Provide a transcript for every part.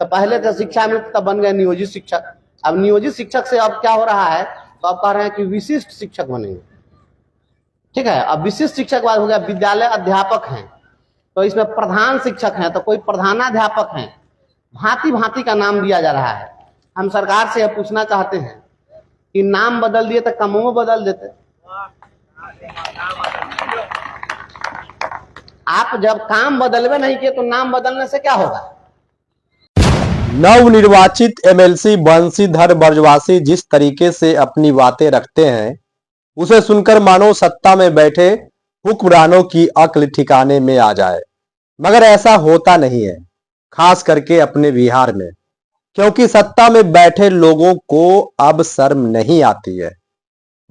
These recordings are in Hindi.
तो पहले तो शिक्षा मित्र तब बन गए नियोजित शिक्षक। अब नियोजित शिक्षक से अब क्या हो रहा है, तो अब कह रहे हैं कि विशिष्ट शिक्षक बनेंगे। ठीक है, अब विशिष्ट शिक्षक बाद हो गया विद्यालय अध्यापक हैं, तो इसमें प्रधान शिक्षक हैं, तो कोई प्रधानाध्यापक हैं। भांति भांति का नाम दिया जा रहा है। हम सरकार से यह पूछना चाहते हैं कि नाम बदल दिए तो कामों में बदल देते। आप जब काम बदलवे नहीं किए तो नाम बदलने से क्या होगा। नवनिर्वाचित एमएलसी बंशीधर बृजवासी जिस तरीके से अपनी बातें रखते हैं उसे सुनकर मानो सत्ता में बैठे हुक्मरानों की अक्ल ठिकाने में आ जाए, मगर ऐसा होता नहीं है, खास करके अपने बिहार में, क्योंकि सत्ता में बैठे लोगों को अब शर्म नहीं आती है।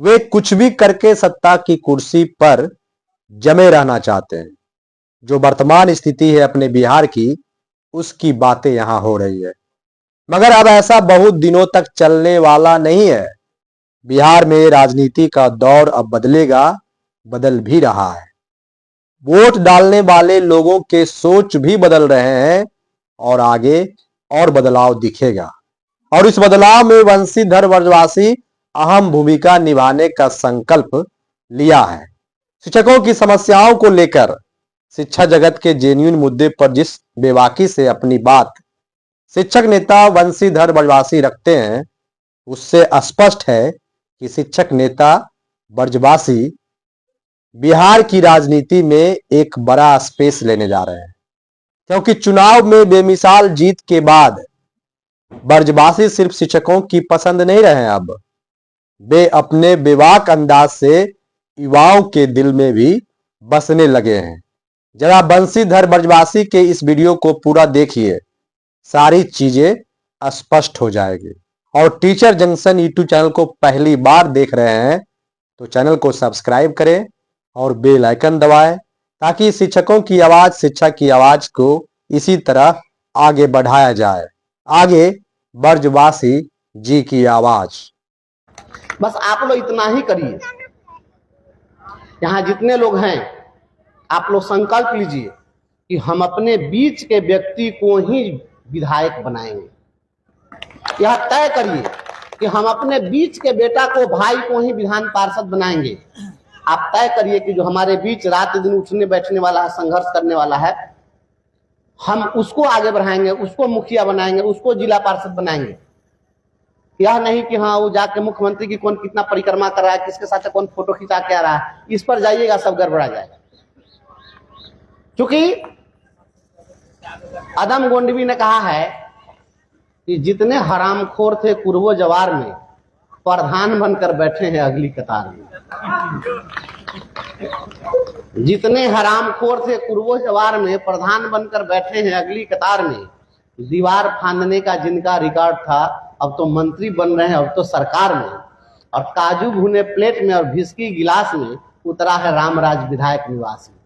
वे कुछ भी करके सत्ता की कुर्सी पर जमे रहना चाहते हैं। जो वर्तमान स्थिति है अपने बिहार की, उसकी बातें यहां हो रही है, मगर अब ऐसा बहुत दिनों तक चलने वाला नहीं है। बिहार में राजनीति का दौर अब बदलेगा, बदल भी रहा है। वोट डालने वाले लोगों के सोच भी बदल रहे हैं और आगे और बदलाव दिखेगा, और इस बदलाव में बंशीधर बृजवासी अहम भूमिका निभाने का संकल्प लिया है। शिक्षकों की समस्याओं को लेकर शिक्षा जगत के जेन्युइन मुद्दे पर जिस बेबाकी से अपनी बात शिक्षक नेता बंशीधर बृजवासी रखते हैं, उससे स्पष्ट है कि शिक्षक नेता बृजवासी बिहार की राजनीति में एक बड़ा स्पेस लेने जा रहे हैं, क्योंकि चुनाव में बेमिसाल जीत के बाद बृजवासी सिर्फ शिक्षकों की पसंद नहीं रहे। अब वे अपने बेबाक अंदाज से युवाओं के दिल में भी बसने लगे हैं। जरा बंशीधर बृजवासी के इस वीडियो को पूरा देखिए, सारी चीजें स्पष्ट हो जाएगी। और टीचर जंक्शन यूट्यूब चैनल को पहली बार देख रहे हैं तो चैनल को सब्सक्राइब करें और बेल आइकन दबाएं, ताकि शिक्षकों की आवाज, शिक्षा की आवाज को इसी तरह आगे बढ़ाया जाए। आगे बृजवासी जी की आवाज। बस आप लोग इतना ही करिए। यहाँ जितने लोग हैं, आप लोग संकल्प लीजिए कि हम अपने बीच के व्यक्ति को ही विधायक बनाएंगे। यह तय करिए कि हम अपने बीच के बेटा को, भाई को ही विधान पार्षद बनाएंगे। आप तय करिए कि जो हमारे बीच रात दिन उठने बैठने वाला है, संघर्ष करने वाला है, हम उसको आगे बढ़ाएंगे, उसको मुखिया बनाएंगे, उसको जिला पार्षद बनाएंगे। यह नहीं कि हाँ वो जाके मुख्यमंत्री की कौन कितना परिक्रमा कर रहा है, किसके साथ कौन फोटो खिंचा के आ रहा है, इस पर जाइएगा सब गड़बड़ा जाएगा। क्योंकि अदम गोंडवी ने कहा है कि जितने हरामखोर थे कुर्बो जवार में, प्रधान बनकर बैठे हैं अगली कतार में। जितने हरामखोर थे कुर्बो जवार में, प्रधान बनकर बैठे हैं अगली कतार में। दीवार फांदने का जिनका रिकॉर्ड था, अब तो मंत्री बन रहे हैं, अब तो सरकार में। और काजू भुने प्लेट में और विस्की गिलास में उतरा है रामराज विधायक निवास में।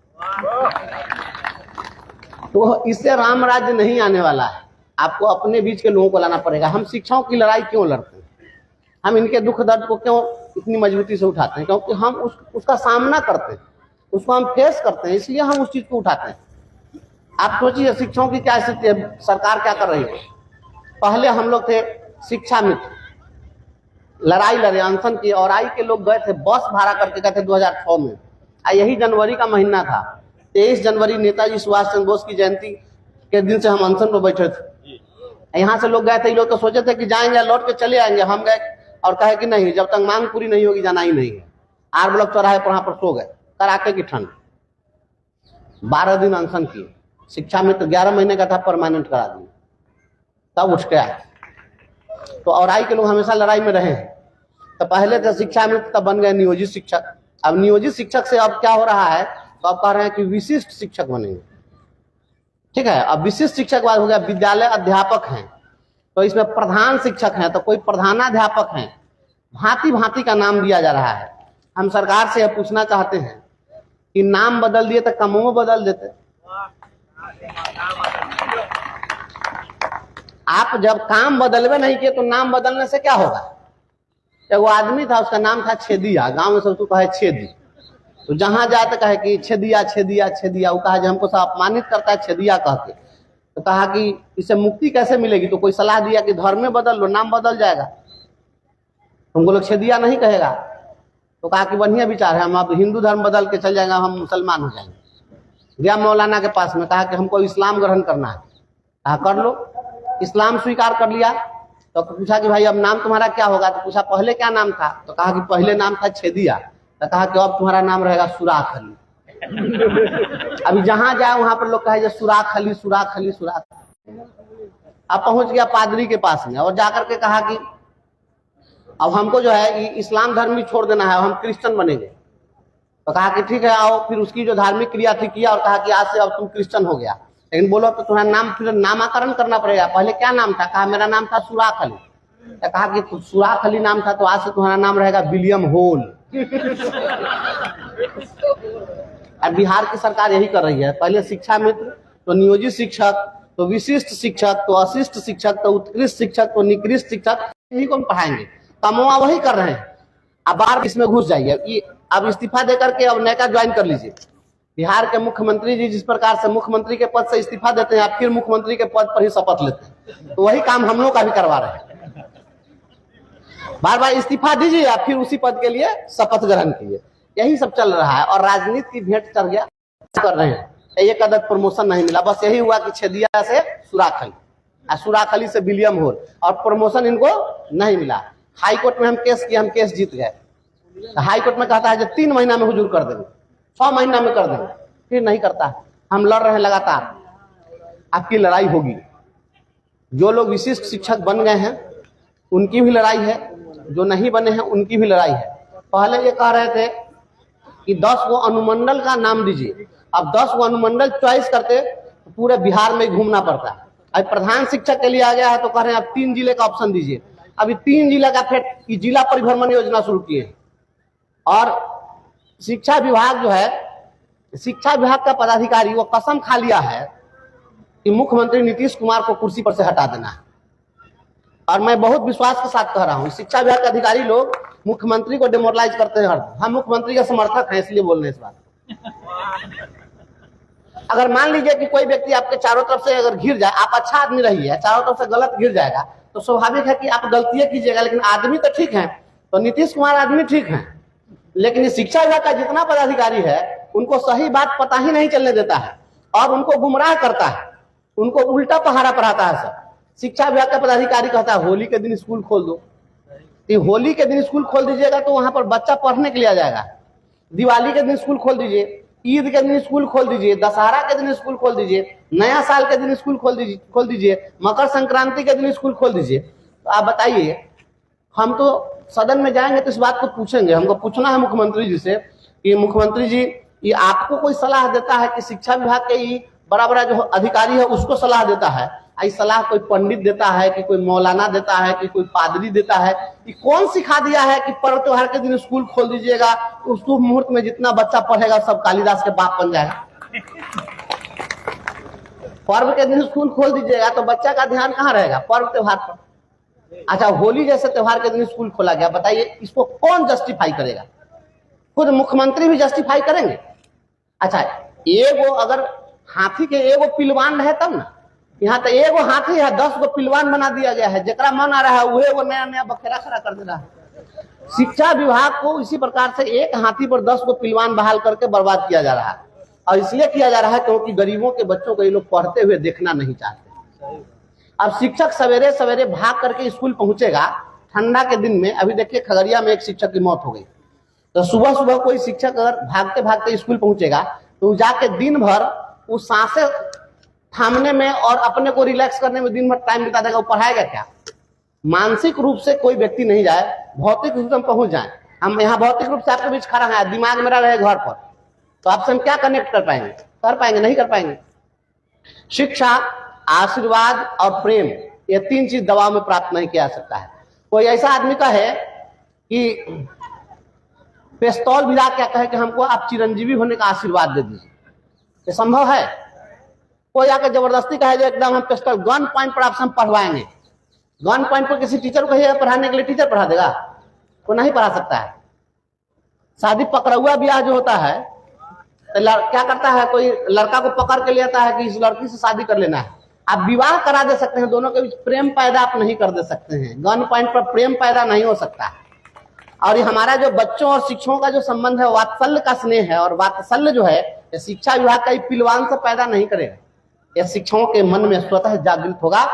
तो इससे रामराज्य नहीं आने वाला है। आपको अपने बीच के लोगों को लाना पड़ेगा। हम शिक्षाओं की लड़ाई क्यों लड़ते हैं, हम इनके दुख दर्द को क्यों इतनी मजबूती से उठाते हैं, क्योंकि हम उसका सामना करते हैं, उसको हम फेस करते हैं, इसलिए हम उस चीज को उठाते हैं। आप सोचिए शिक्षकों की क्या स्थिति है, सरकार क्या कर रही है। पहले हम लोग थे शिक्षा मित्र, लड़ाई लड़े, अनशन की, और आई के लोग गए थे, बस भाड़ा करके गए थे 2006 में। यही जनवरी का महीना था, 23 जनवरी नेताजी सुभाष चंद्र बोस की जयंती के दिन से हम अनशन पर बैठे थे। यहाँ से लोग गए थे, लोग तो सोचे थे कि जाएंगे लौट के चले आएंगे। हम गए और कहे कि नहीं, जब तक मांग पूरी नहीं होगी जाना ही नहीं है। आर ब्लॉक चौराहे पर वहां पर सो गए, कड़ाके की ठंड। 12 दिन अनशन किए। शिक्षा में तो 11 महीने का था, परमानेंट करा दिए, तब उठ के आए। तो और आई के लोग हमेशा लड़ाई में रहे हैं। तो पहले तो शिक्षा में तब बन गए नियोजित शिक्षक। अब नियोजित शिक्षक से अब क्या हो रहा है, तो अब कह रहे हैं कि विशिष्ट शिक्षक बनेंगे। ठीक है, अब विशिष्ट शिक्षक बाद हो गया विद्यालय अध्यापक हैं, तो इसमें प्रधान शिक्षक हैं, तो कोई प्रधानाध्यापक हैं। भांति भांति का नाम दिया जा रहा है। हम सरकार से यह पूछना चाहते हैं कि नाम बदल दिए तो कामों में बदल देते। आप जब काम बदलवे नहीं किए तो नाम बदलने से क्या होगा। एगो आदमी था, उसका नाम था छेदिया, गांव में सबको कहे छेदी। तो जहां जाए तो कहे कि छेदिया छेदिया छेदिया, वो कहा हमको सब अपमानित करता है छेदिया कह के। तो कहा कि इससे मुक्ति कैसे मिलेगी, तो कोई सलाह दिया कि धर्म में बदल लो, नाम बदल जाएगा, तुमको लोग छेदिया नहीं कहेगा। तो कहा कि बढ़िया विचार है, हम अब हिंदू धर्म बदल के चल जाएंगे, हम मुसलमान हो जाएंगे। गया मौलाना के पास में, कहा कि हमको इस्लाम ग्रहण करना है। कहा कर लो, इस्लाम स्वीकार कर लिया। तो पूछा कि भाई अब नाम तुम्हारा क्या होगा, तो पूछा पहले क्या नाम था, तो कहा कि पहले नाम था छेदिया। तो कहा कि अब तुम्हारा नाम रहेगा सुराख अली। अभी जहां जाए वहां पर लोग कहे सुराख अली सुराख अली सुराख। अब पहुंच गया पादरी के पास में और जाकर के कहा कि अब हमको जो है इस्लाम धर्म भी छोड़ देना है, हम क्रिश्चियन बनेंगे। तो कहा कि ठीक है आओ, फिर उसकी जो धार्मिक क्रिया थी किया और कहा कि आज से अब तुम क्रिश्चियन हो गया, लेकिन बोलो तो तुम्हारा नाम फिर नामाकरण करना पड़ेगा, पहले क्या नाम था, कहा मेरा नाम था सुराख अली। तो कहा कि सुराख अली नाम था तो आज से तुम्हारा नाम रहेगा विलियम होल। अब बिहार की सरकार यही कर रही है, पहले शिक्षा मित्र, तो नियोजित शिक्षक, तो विशिष्ट शिक्षक, तो अशिष्ट शिक्षक, तो उत्कृष्ट शिक्षक, तो निकृष्ट शिक्षक, यही कौन पढ़ाएंगे, तमोआ वही कर रहे हैं। अब बार इसमें घुस जाइए, अब इस्तीफा देकर के अब नया ज्वाइन कर लीजिए। बिहार के मुख्यमंत्री जी जिस प्रकार से मुख्यमंत्री के पद से इस्तीफा देते हैं, आप फिर मुख्यमंत्री के पद पर ही शपथ लेते हैं, तो वही काम हम लोग का भी करवा रहे हैं। बार बार इस्तीफा दीजिए, आप फिर उसी पद के लिए शपथ ग्रहण कीजिए, यही सब चल रहा है। और राजनीति की भेंट चढ़ गया कर रहे हैं, एक अदद प्रमोशन नहीं मिला, बस यही हुआ कि छेदिया से सुराख अली, सुराख अली से विलियम होल, और प्रमोशन इनको नहीं मिला। हाई कोर्ट में हम केस किए, हम केस जीत गए। हाई कोर्ट में कहता है जो 3 महीना में हुजूर कर देंगे, 6 महीना में कर देंगे, फिर नहीं करता है। हम लड़ रहे हैं लगातार, आपकी लड़ाई होगी। जो लोग विशिष्ट शिक्षक बन गए हैं उनकी भी लड़ाई है, जो नहीं बने हैं उनकी भी लड़ाई है। पहले ये कह रहे थे कि 10 गो अनुमंडल का नाम दीजिए, अब 10 गो अनुमंडल चॉइस करते तो पूरे बिहार में घूमना पड़ता है। अब प्रधान शिक्षक के लिए आ गया है तो कह रहे हैं अब 3 जिले का ऑप्शन दीजिए। अभी 3 जिला का फिर जिला परिभ्रमण योजना शुरू किए। और शिक्षा विभाग जो है, शिक्षा विभाग का पदाधिकारी वो कसम खा लिया है कि मुख्यमंत्री नीतीश कुमार को कुर्सी पर से हटा देना है। और मैं बहुत विश्वास के साथ कह रहा हूं, शिक्षा विभाग के अधिकारी लोग मुख्यमंत्री को डिमोरलाइज करते हैं। हम मुख्यमंत्री के समर्थक हैं, इसलिए बोल रहे हैं इस बात। अगर मान लीजिए कि कोई व्यक्ति आपके चारों तरफ से अगर घिर जाए, आप अच्छा आदमी रहिए, चारों तरफ से गलत घिर जाएगा, तो स्वाभाविक है कि आप गलतियां कीजिएगा, लेकिन आदमी तो ठीक है। तो नीतीश कुमार आदमी ठीक है, लेकिन ये शिक्षा विभाग का जितना पदाधिकारी है उनको सही बात पता ही नहीं चलने देता है और उनको गुमराह करता है, उनको उल्टा पहाड़ा पढ़ाता है। सब शिक्षा विभाग का पदाधिकारी कहता है होली के दिन स्कूल खोल दो, तो होली के दिन स्कूल खोल दीजिएगा तो वहां पर बच्चा पढ़ने के लिए आ जाएगा। दिवाली के दिन स्कूल खोल दीजिए, ईद के दिन स्कूल खोल दीजिए, दशहरा के दिन स्कूल खोल दीजिए, नया साल के दिन स्कूल खोल दीजिए, मकर संक्रांति के दिन स्कूल खोल दीजिए। तो आप बताइए, हम तो सदन में जाएंगे तो इस बात को पूछेंगे, हमको पूछना है मुख्यमंत्री जी से कि मुख्यमंत्री जी ये आपको कोई सलाह देता है कि शिक्षा विभाग के ही बड़ा बड़ा जो अधिकारी है उसको सलाह देता है, आई सलाह कोई पंडित देता है कि कोई मौलाना देता है कि कोई पादरी देता है, ये कौन सिखा दिया है कि पर्व त्योहार के दिन स्कूल खोल दीजिएगा, उस शुभ मुहूर्त में जितना बच्चा पढ़ेगा सब कालिदास के बाप बन जाएगा। पर्व के दिन स्कूल खोल दीजिएगा तो बच्चा का ध्यान कहाँ रहेगा, पर्व त्योहार पर। अच्छा, होली जैसे त्योहार के दिन स्कूल खोला गया, बताइए इसको कौन जस्टिफाई करेगा? खुद मुख्यमंत्री भी जस्टिफाई करेंगे? अच्छा, एगो अगर हाथी के एगो पिलवान रहे तब ना, यहाँ तो एगो हाथी है 10 गो पिलवान बना दिया गया है, जरा मन आ रहा है वही वो नया नया बखेरा खड़ा कर दे रहा है। शिक्षा विभाग को इसी प्रकार से एक हाथी पर 10 गो पिलवान बहाल करके बर्बाद किया जा रहा है, और इसलिए किया जा रहा है क्योंकि गरीबों के बच्चों को ये लोग पढ़ते हुए देखना नहीं चाहते। अब शिक्षक सवेरे सवेरे भाग करके स्कूल पहुंचेगा ठंडा के दिन में। अभी देखिए खगड़िया में एक शिक्षक की मौत हो गई, तो सुबह सुबह कोई शिक्षक अगर भागते भागते स्कूल पहुंचेगा तो जाके दिन भर वो सांसें थामने में और अपने को रिलैक्स करने में दिन भर टाइम बिता देगा, वो पढ़ाएगा क्या? मानसिक रूप से कोई व्यक्ति नहीं जाए, भौतिक रूप से हम पहुंच जाए। हम यहाँ भौतिक रूप से आपके बीच खड़ा है, दिमाग मेरा रहे घर पर, तो आपसे हम क्या कनेक्ट कर पाएंगे? नहीं कर पाएंगे। शिक्षा, आशीर्वाद और प्रेम, ये 3 चीज दबाव में प्राप्त नहीं किया जा सकता है। कोई ऐसा आदमी का है कि पिस्तौल भिड़ा क्या कहे कि हमको आप चिरंजीवी होने का आशीर्वाद दे दीजिए, ये संभव है? कोई आकर जबरदस्ती कहे जो एकदम हम पिस्तौल गन पॉइंट पर आपसे हम पढ़वाएंगे, गन पॉइंट पर किसी टीचर को कहिए पढ़ाने के लिए, टीचर पढ़ा देगा? वो नहीं पढ़ा सकता है। शादी पकड़ुआ ब्याह जो होता है तो क्या करता है, कोई लड़का को पकड़ के ले आता है कि इस लड़की से शादी कर लेना है, आप विवाह करा दे सकते हैं, दोनों के बीच प्रेम पैदा आप नहीं कर दे सकते हैं। गन पॉइंट पर प्रेम पैदा नहीं हो सकता है। और ये हमारा जो बच्चों और शिक्षकों का जो संबंध है, वात्सल्य का स्नेह है, और वात्सल्य जो है ये शिक्षा विभाग का पिलवान से पैदा नहीं करेगा। यह शिक्षकों के मन में स्वतः जागृत होगा,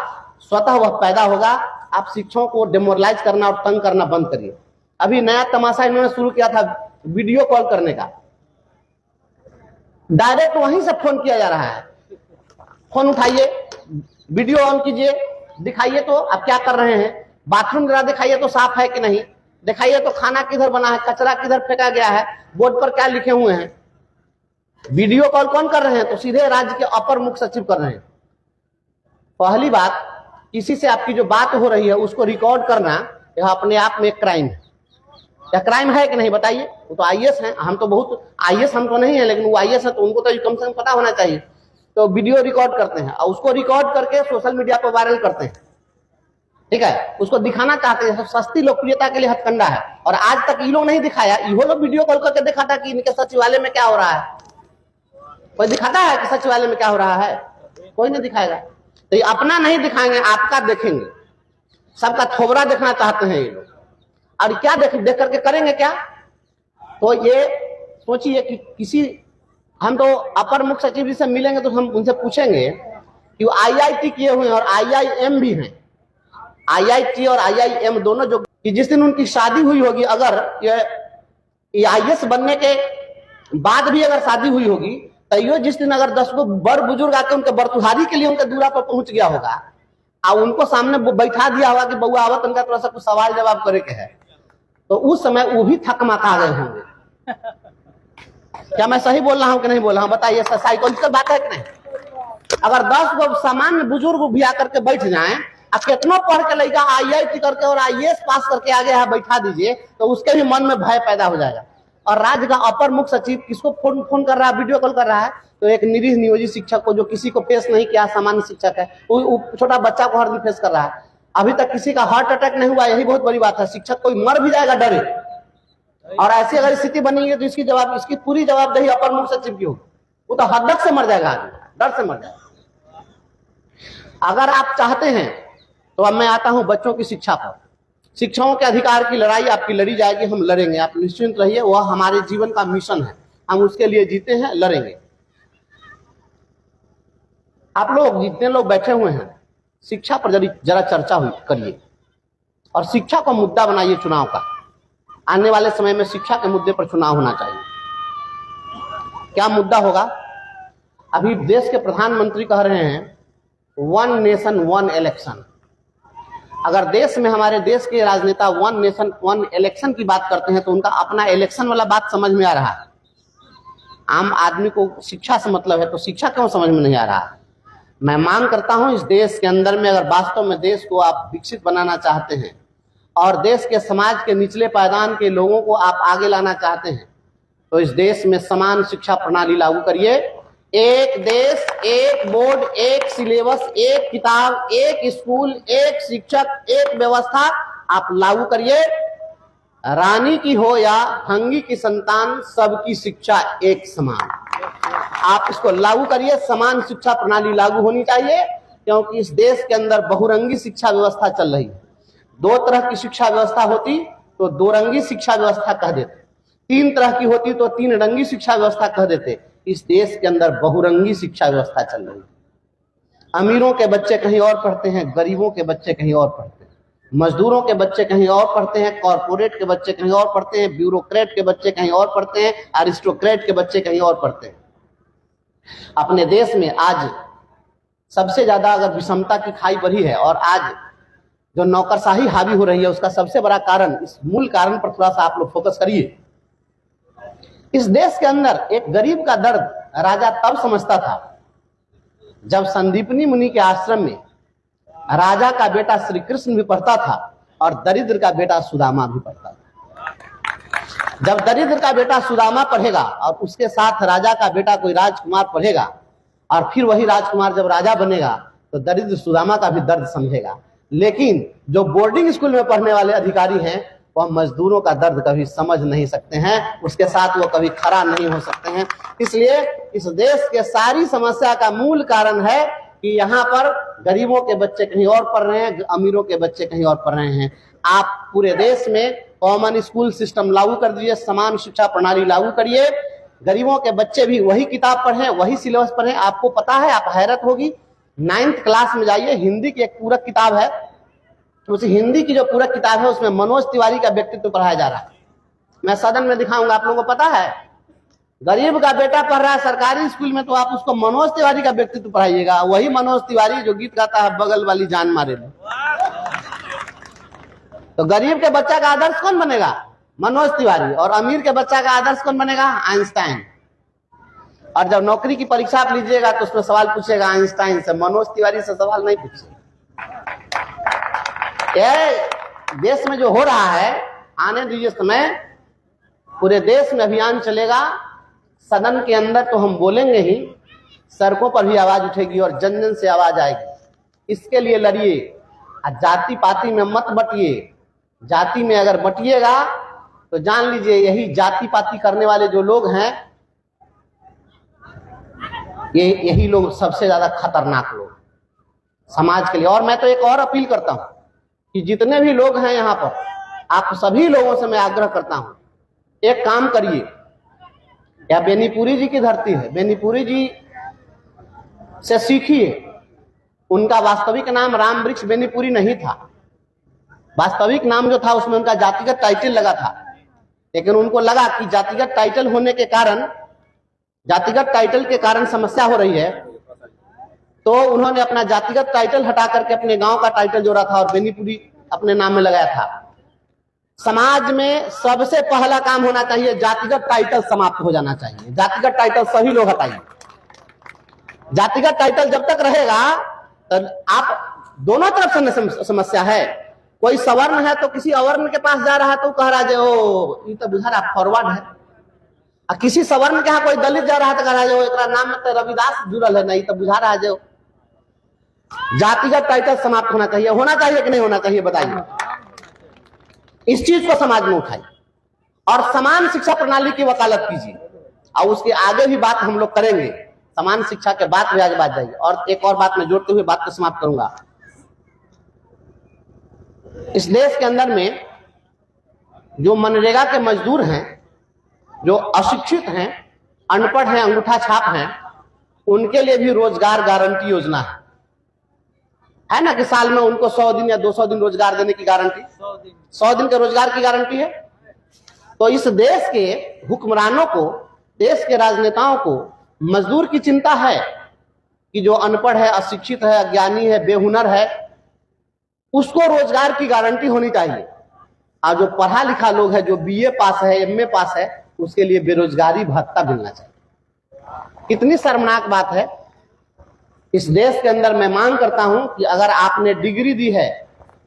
स्वतः वह पैदा होगा। आप शिक्षकों को डिमोरलाइज करना और तंग करना बंद करिए। अभी नया तमाशा इन्होंने शुरू किया था वीडियो कॉल करने का। डायरेक्ट वहीं से फोन किया जा रहा है। फोन उठाइए, वीडियो ऑन कीजिए, दिखाइए तो आप क्या कर रहे हैं, बाथरूम जरा दिखाइए तो साफ है कि नहीं, दिखाइए तो खाना किधर बना है, कचरा किधर फेंका गया है, बोर्ड पर क्या लिखे हुए हैं। वीडियो कॉल कौन कर रहे हैं? तो सीधे राज्य के अपर मुख्य सचिव कर रहे हैं। पहली बात, किसी से आपकी जो बात हो रही है उसको रिकॉर्ड करना यह अपने आप में एक क्राइम है। यह क्राइम है कि नहीं बताइए? वो तो आईएएस हैं, हम तो बहुत आईएएस हम तो नहीं है, लेकिन वो आईएएस है तो उनको तो कम से कम पता होना चाहिए। तो वीडियो रिकॉर्ड करते हैं और उसको रिकॉर्ड करके सोशल मीडिया पर वायरल करते हैं, ठीक है। उसको दिखाना चाहते हैं, सस्ती लोकप्रियता के लिए हथकंडा है। और आज तक ये लोग नहीं दिखाया, इहो लोग वीडियो कॉल करके दिखाता कि इनके सचिवालय में क्या हो रहा है। कोई दिखाता है कि सचिवालय में क्या हो रहा है? कोई नहीं दिखाएगा। तो ये अपना नहीं दिखाएंगे, आपका देखेंगे। सबका थोबरा देखना चाहते हैं ये लोग। और क्या देख करके करेंगे क्या? तो ये सोचिए कि किसी, हम तो अपर मुख्य सचिव जी से मिलेंगे तो हम उनसे पूछेंगे कि वो आईआईटी किए हुए हैं और आईआईएम भी हैं। आईआईटी और आईआईएम दोनों, जो कि जिस दिन उनकी शादी हुई होगी, अगर ये आईएएस बनने के बाद भी अगर शादी हुई होगी, तो यो जिस दिन अगर 10 गो बड़ बुजुर्ग आके उनके बरतुहारी के लिए उनके दूरा पर पहुंच गया होगा और उनको सामने बैठा दिया होगा कि बउआ आवत, उनका थोड़ा सा कुछ सवाल जवाब करे के है, तो उस समय वो भी थकमका गए होंगे। क्या मैं सही बोल रहा हूं कि नहीं बोल रहा हूं? बताइए, साइकोलॉजिकल बात है कि नहीं? अगर 10 गो सामान्य बुजुर्ग भी आकर के बैठ जाएं, अब कितना पढ़ के लड़का आईआईटी करके और आईएएस पास करके आ गया है, बैठा दीजिए, तो उसके भी मन में भय पैदा हो जाएगा। और राज्य का अपर मुख्य सचिव किसको फोन कर रहा है, वीडियो कॉल कर रहा है? तो एक निरीह नियोजित शिक्षक को, जो किसी को फेस नहीं किया, सामान्य शिक्षक है, वो छोटा बच्चा को हर दिन फेस कर रहा है। अभी तक किसी का हार्ट अटैक नहीं हुआ, यही बहुत बड़ी बात है। शिक्षक कोई मर भी जाएगा डरे। और ऐसी अगर स्थिति बनेगी तो इसकी पूरी जवाबदेही अपर मुख्य सचिव की होगी। वो तो हदक से मर जाएगा, आदमी डर से मर जाएगा। अगर आप चाहते हैं तो अब मैं आता हूं बच्चों की शिक्षा पर। शिक्षकों के अधिकार की लड़ाई आपकी लड़ी जाएगी, हम लड़ेंगे, आप निश्चिंत रहिए। वह हमारे जीवन का मिशन है, हम उसके लिए जीते हैं, लड़ेंगे। आप लोग जितने लोग बैठे हुए हैं, शिक्षा पर जरा चर्चा करिए और शिक्षा को मुद्दा बनाइए चुनाव का। आने वाले समय में शिक्षा के मुद्दे पर चुनाव होना चाहिए। क्या मुद्दा होगा? अभी देश के प्रधानमंत्री कह रहे हैं 1 नेशन 1 इलेक्शन। अगर देश में हमारे देश के राजनेता 1 नेशन 1 इलेक्शन की बात करते हैं तो उनका अपना इलेक्शन वाला बात समझ में आ रहा है। आम आदमी को शिक्षा से मतलब है, तो शिक्षा क्यों समझ में नहीं आ रहा? मैं मांग करता हूं, इस देश के अंदर में अगर वास्तव में देश को आप विकसित बनाना चाहते हैं और देश के समाज के निचले पायदान के लोगों को आप आगे लाना चाहते हैं, तो इस देश में समान शिक्षा प्रणाली लागू करिए। एक देश, एक बोर्ड, एक सिलेबस, एक किताब, एक स्कूल, एक शिक्षक, एक व्यवस्था आप लागू करिए। रानी की हो या हंगी की संतान, सबकी शिक्षा एक समान। आप इसको लागू करिए। समान शिक्षा प्रणाली लागू होनी चाहिए, क्योंकि इस देश के अंदर बहुरंगी शिक्षा व्यवस्था चल रही है। 2 तरह की शिक्षा व्यवस्था होती तो 2 रंगी शिक्षा व्यवस्था कह देते, 3 तरह की होती तो 3 रंगी शिक्षा व्यवस्था कह देते। इस देश के अंदर बहुरंगी शिक्षा व्यवस्था चल रही है। अमीरों के बच्चे कहीं और पढ़ते हैं, गरीबों के बच्चे कहीं और पढ़ते हैं, मजदूरों के बच्चे कहीं और पढ़ते हैं, कॉर्पोरेट के बच्चे कहीं और पढ़ते हैं, ब्यूरोक्रेट के बच्चे कहीं और पढ़ते हैं, अरिस्टोक्रेट के बच्चे कहीं और पढ़ते हैं। अपने देश में आज सबसे ज्यादा अगर विषमता की खाई बढ़ी है और आज जो नौकरशाही हावी हो रही है, उसका सबसे बड़ा कारण, इस मूल कारण पर थोड़ा सा आप लोग फोकस करिए। इस देश के अंदर एक गरीब का दर्द राजा तब समझता था जब संदीपनी मुनि के आश्रम में राजा का बेटा श्री कृष्ण भी पढ़ता था और दरिद्र का बेटा सुदामा भी पढ़ता था। जब दरिद्र का बेटा सुदामा पढ़ेगा और उसके साथ राजा का बेटा कोई राजकुमार पढ़ेगा और फिर वही राजकुमार जब राजा बनेगा तो दरिद्र सुदामा का भी दर्द समझेगा। लेकिन जो बोर्डिंग स्कूल में पढ़ने वाले अधिकारी हैं, वह मजदूरों का दर्द कभी समझ नहीं सकते हैं, उसके साथ वो कभी खड़ा नहीं हो सकते हैं। इसलिए इस देश के सारी समस्या का मूल कारण है कि यहाँ पर गरीबों के बच्चे कहीं और पढ़ रहे हैं, अमीरों के बच्चे कहीं और पढ़ रहे हैं। आप पूरे देश में कॉमन स्कूल सिस्टम लागू कर दीजिए, समान शिक्षा प्रणाली लागू करिए, गरीबों के बच्चे भी वही किताब पढ़ें, वही सिलेबस पढ़ें। आपको पता है, आप हैरत होगी, 9th क्लास में जाइए, हिंदी की एक पूरक किताब है, उस हिंदी की जो पूरक किताब है उसमें मनोज तिवारी का व्यक्तित्व पढ़ाया जा रहा है। मैं सदन में दिखाऊंगा, आप लोगों को पता है, गरीब का बेटा पढ़ रहा है सरकारी स्कूल में, तो आप उसको मनोज तिवारी का व्यक्तित्व पढ़ाइएगा, वही मनोज तिवारी जो गीत गाता है बगल वाली जान मारे लो। तो गरीब के बच्चा का आदर्श कौन बनेगा? मनोज तिवारी। और अमीर के बच्चा का आदर्श कौन बनेगा? आइंस्टाइन। और जब नौकरी की परीक्षा आप लीजिएगा तो उसमें सवाल पूछेगा आइंस्टाइन से, मनोज तिवारी से सवाल नहीं पूछेगा। देश में जो हो रहा है, आने दीजिए समय, पूरे देश में अभियान चलेगा। सदन के अंदर तो हम बोलेंगे ही, सड़कों पर भी आवाज उठेगी और जन जन से आवाज आएगी। इसके लिए लड़िए, जाति पाति में मत बटिए। जाति में अगर बटिएगा तो जान लीजिए यही जाति पाति करने वाले जो लोग हैं, यही लोग सबसे ज्यादा खतरनाक लोग समाज के लिए। और मैं तो एक और अपील करता हूं कि जितने भी लोग हैं यहाँ पर, आप सभी लोगों से मैं आग्रह करता हूं, एक काम करिए। यह बेनीपुरी जी की धरती है, बेनीपुरी जी से सीखिए। उनका वास्तविक नाम रामवृक्ष बेनीपुरी नहीं था, वास्तविक नाम जो था उसमें उनका जातिगत टाइटल लगा था, लेकिन उनको लगा कि जातिगत टाइटल होने के कारण, जातिगत टाइटल के कारण समस्या हो रही है, तो उन्होंने अपना जातिगत टाइटल हटा करके अपने गांव का टाइटल जोड़ा था और बेनीपुरी अपने नाम में लगाया था। समाज में सबसे पहला काम होना चाहिए, जातिगत टाइटल समाप्त हो जाना चाहिए। जातिगत टाइटल सभी लोग हटाइए। जातिगत टाइटल जब तक रहेगा तो आप दोनों तरफ से समस्या है। कोई सवर्ण है तो किसी अवर्ण के पास जा रहा है तो कह रहा है ओ ये तो बुझा रहा फॉरवर्ड है, और किसी सवर्ण के यहाँ कोई दलित जा रहा है तो कह रहा है एक नाम में तो रविदास जुड़ल है, नहीं तो बुझा रहा है जो। जातिगत टाइटल समाप्त होना चाहिए। होना चाहिए कि नहीं होना चाहिए बताइए? इस चीज को समाज में उठाइए और समान शिक्षा प्रणाली की वकालत कीजिए, और उसके आगे भी बात हम लोग करेंगे। समान शिक्षा के बाद भी आगे बात जाएगी। और एक और बात मैं जोड़ते हुए बात को समाप्त करूंगा। इस देश के अंदर में जो मनरेगा के मजदूर हैं, जो अशिक्षित हैं, अनपढ़ हैं, अंगूठा छाप हैं, उनके लिए भी रोजगार गारंटी योजना है ना, कि साल में उनको 100 दिन या 200 दिन रोजगार देने की गारंटी, 100 दिन के रोजगार की गारंटी है। तो इस देश के हुक्मरानों को, देश के राजनेताओं को मजदूर की चिंता है कि जो अनपढ़ है, अशिक्षित है, अज्ञानी है, बेहुनर है, उसको रोजगार की गारंटी होनी चाहिए। और जो पढ़ा लिखा लोग है, जो बीए पास है, एमए पास है, उसके लिए बेरोजगारी भत्ता मिलना चाहिए। कितनी शर्मनाक बात है। इस देश के अंदर मैं मांग करता हूं कि अगर आपने डिग्री दी है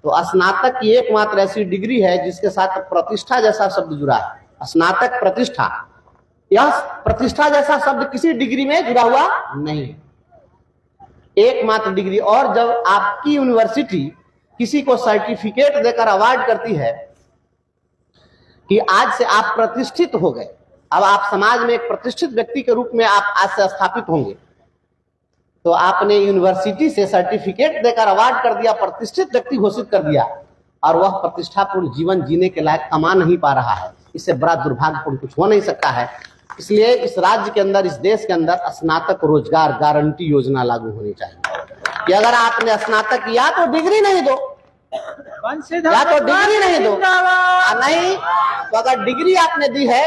तो स्नातक की एकमात्र ऐसी डिग्री है जिसके साथ प्रतिष्ठा जैसा शब्द जुड़ा है। स्नातक प्रतिष्ठा, यह प्रतिष्ठा जैसा शब्द किसी डिग्री में जुड़ा हुआ नहीं है, एकमात्र डिग्री। और जब आपकी यूनिवर्सिटी किसी को सर्टिफिकेट देकर अवार्ड करती है कि आज से आप प्रतिष्ठित हो गए, अब आप समाज में एक प्रतिष्ठित व्यक्ति के रूप में आप आज से स्थापित होंगे, तो आपने यूनिवर्सिटी से सर्टिफिकेट देकर अवार्ड कर दिया, प्रतिष्ठित व्यक्ति घोषित कर दिया, और वह प्रतिष्ठापूर्ण जीवन जीने के लायक कमा नहीं पा रहा है। इससे बड़ा दुर्भाग्यपूर्ण कुछ हो नहीं सकता है। इसलिए इस राज्य के अंदर, इस देश के अंदर स्नातक रोजगार गारंटी योजना लागू होनी चाहिए कि अगर आपने स्नातक किया तो डिग्री नहीं दो, या तो डिग्री नहीं दो, नहीं तो अगर डिग्री आपने दी है,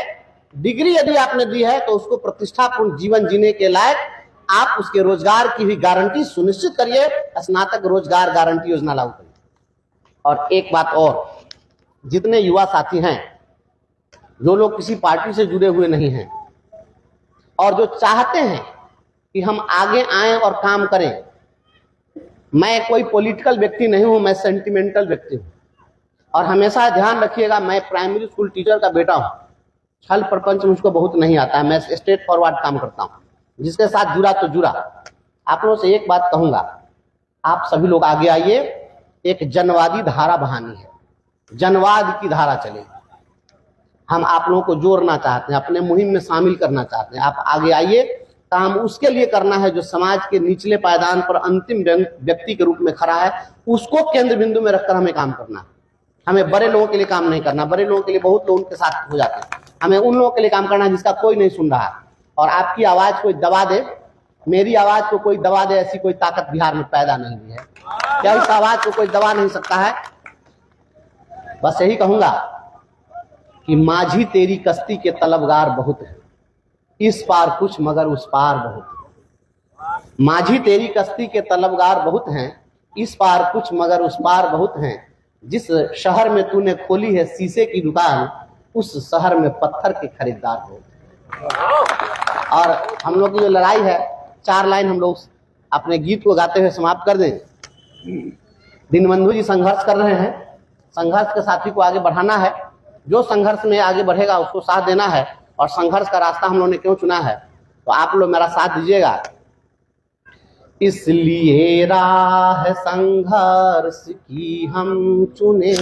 डिग्री यदि आपने दी है तो उसको प्रतिष्ठापूर्ण जीवन जीने के लायक आप उसके रोजगार की भी गारंटी सुनिश्चित करिए। स्नातक रोजगार गारंटी योजना लागू करिए। और एक बात और, जितने युवा साथी हैं, जो लोग किसी पार्टी से जुड़े हुए नहीं हैं और जो चाहते हैं कि हम आगे आएं और काम करें, मैं कोई पॉलिटिकल व्यक्ति नहीं हूं, मैं सेंटिमेंटल व्यक्ति हूं। और हमेशा ध्यान रखिएगा, मैं प्राइमरी स्कूल टीचर का बेटा हूं, छल प्रपंच मुझको बहुत नहीं आता है, मैं स्ट्रेट फॉरवर्ड काम करता हूं। जिसके साथ जुड़ा तो जुड़ा। आप लोगों से एक बात कहूंगा, आप सभी लोग आगे आइए, एक जनवादी धारा बहानी है, जनवाद की धारा चलेगी। हम आप लोगों को जोड़ना चाहते हैं, अपने मुहिम में शामिल करना चाहते हैं। आप आगे आइए, काम उसके लिए करना है जो समाज के निचले पायदान पर अंतिम व्यक्ति के रूप में खड़ा है, उसको केंद्र बिंदु में रखकर हमें काम करना है। हमें बड़े लोगों के लिए काम नहीं करना, बड़े लोगों के लिए बहुत लोग उनके साथ हो जाते हैं। हमें उन लोगों के लिए काम करना है जिसका कोई नहीं सुन रहा है। और आपकी आवाज कोई दबा दे, मेरी आवाज को कोई दबा दे, ऐसी कोई ताकत बिहार में पैदा नहीं हुई है। क्या इस आवाज को कोई दबा नहीं सकता है? बस यही कहूंगा कि माझी तेरी कश्ती के तलबगार बहुत है, इस पार कुछ मगर उस पार बहुत। माझी तेरी कश्ती के तलबगार बहुत हैं, इस पार कुछ मगर उस पार बहुत हैं। जिस शहर में तूने खोली है शीशे की दुकान, उस शहर में पत्थर के खरीदार हो। और हम लोग की जो लड़ाई है, 4 लाइन हम लोग अपने गीत को गाते हुए समाप्त कर दें। दीनबंधु जी संघर्ष कर रहे हैं, संघर्ष के साथी को आगे बढ़ाना है। जो संघर्ष में आगे बढ़ेगा उसको साथ देना है। और संघर्ष का रास्ता हम लोगों ने क्यों चुना है, तो आप लोग मेरा साथ दीजिएगा। इसलिए राह संघर्ष की हम चुने,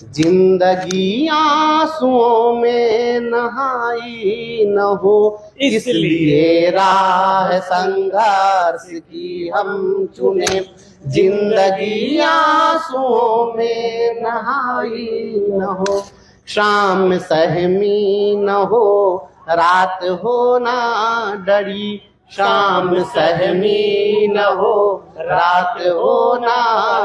जिंदगी आंसुओं में नहाई न हो। इसलिए राह संघर्ष की हम चुने, जिंदगी आंसुओं में नहाई न हो। शाम सहमी न हो, रात हो ना डरी, शाम सहमी न हो, रात हो ना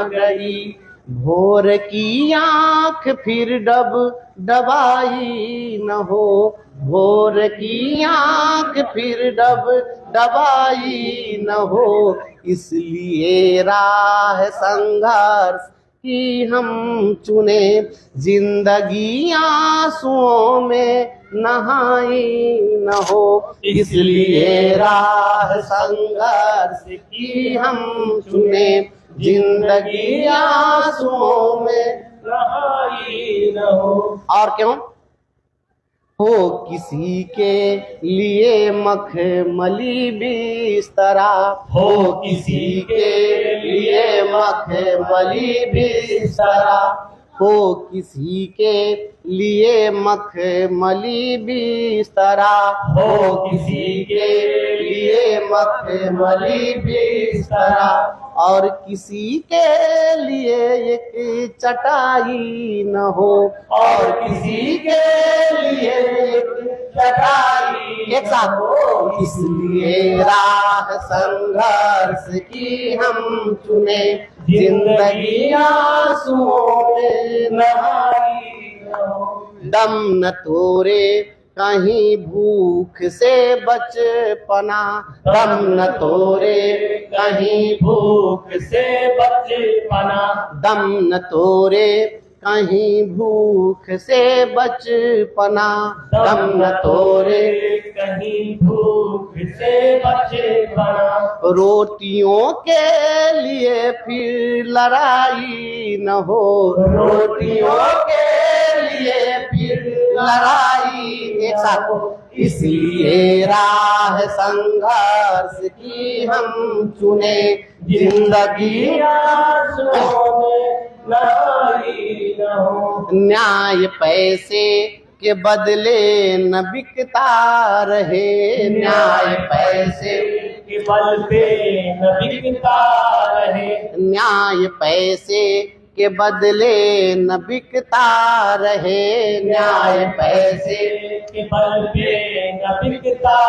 डरी। भोर की आंख फिर डबाई न हो, भोर की आंख फिर डबाई न हो। इसलिए राह संघर्ष की हम चुने, जिंदगी आंसुओं में नहाई न हो। इसलिए राह संघर्ष की हम चुने, जिंदगी आंसुओं में नहाई न हो। और क्यों हो किसी के लिए मखमली बिस्तरा, हो किसी के लिए मखमली बिस्तरा, हो किसी के लिए मखमली बिस्तरा, हो किसी के लिए मखमली बिस्तरा। और किसी के लिए एक चटाई न हो, और किसी के लिए एक चटाई एक साथ हो। इसलिए राह संघर्ष की हम चुने, जिंदगी आंसुओं में नहाई न हो। दम न तोरे कहीं भूख से बचपना, दम न तोरे कहीं भूख से बचपना, दम न तोरे कहीं भूख से बचपना, दम न तोरे कहीं भूख से बचपना। रोटियों के लिए फिर लड़ाई न हो, रोटियों के लिए फिर लड़ाई एक साथ हो। इसलिए राह संघर्ष की हम चुने, जिंदगी आंसुओं में नहाई न हो। न्याय पैसे के बदले न बिकता रहे, न्याय पैसे के बल पे न बिकता रहे, न्याय पैसे के बदले न बिकता रहे, न्याय पैसे के बल पे न बिकता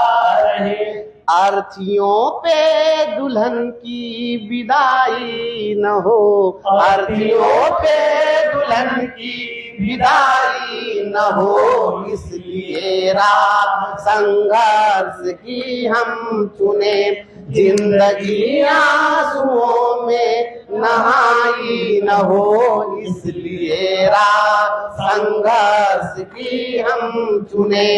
रहे। अर्थियों पे दुल्हन की विदाई न हो, अर्थियों पे दुल्हन की विदाई न हो। इसलिए राह संघर्ष की हम चुने, जिंदगी आंसुओं में नहाई न हो। इसलिए राह संघर्ष की हम चुने,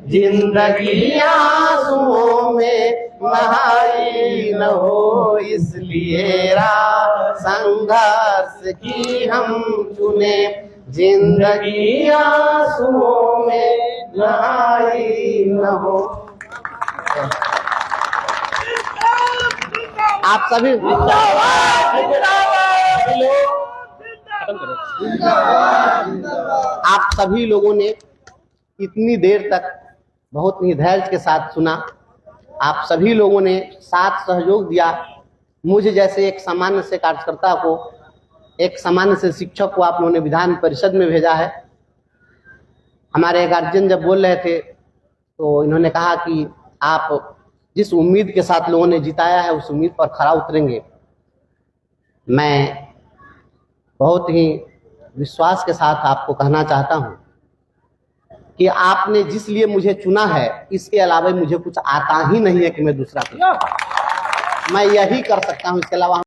जिंदगी आंसुओं में नहाई न हो। इसलिए राह संघर्ष की हम चुने, जिंदगी आंसुओं में नहाई न हो। आप सभी आप सभी लोगों ने इतनी देर तक बहुत ही धैर्य के साथ सुना। आप सभी लोगों ने साथ सहयोग दिया। मुझे जैसे एक सामान्य से कार्यकर्ता को, एक सामान्य से शिक्षक को आप लोगों ने विधान परिषद में भेजा है। हमारे गार्जियन जब बोल रहे थे तो इन्होंने कहा कि आप जिस उम्मीद के साथ लोगों ने जिताया है उस उम्मीद पर खरा उतरेंगे। मैं बहुत ही विश्वास के साथ आपको कहना चाहता हूं कि आपने जिस लिए मुझे चुना है, इसके अलावा मुझे कुछ आता ही नहीं है कि मैं दूसरा कुछ, मैं यही कर सकता हूं, इसके अलावा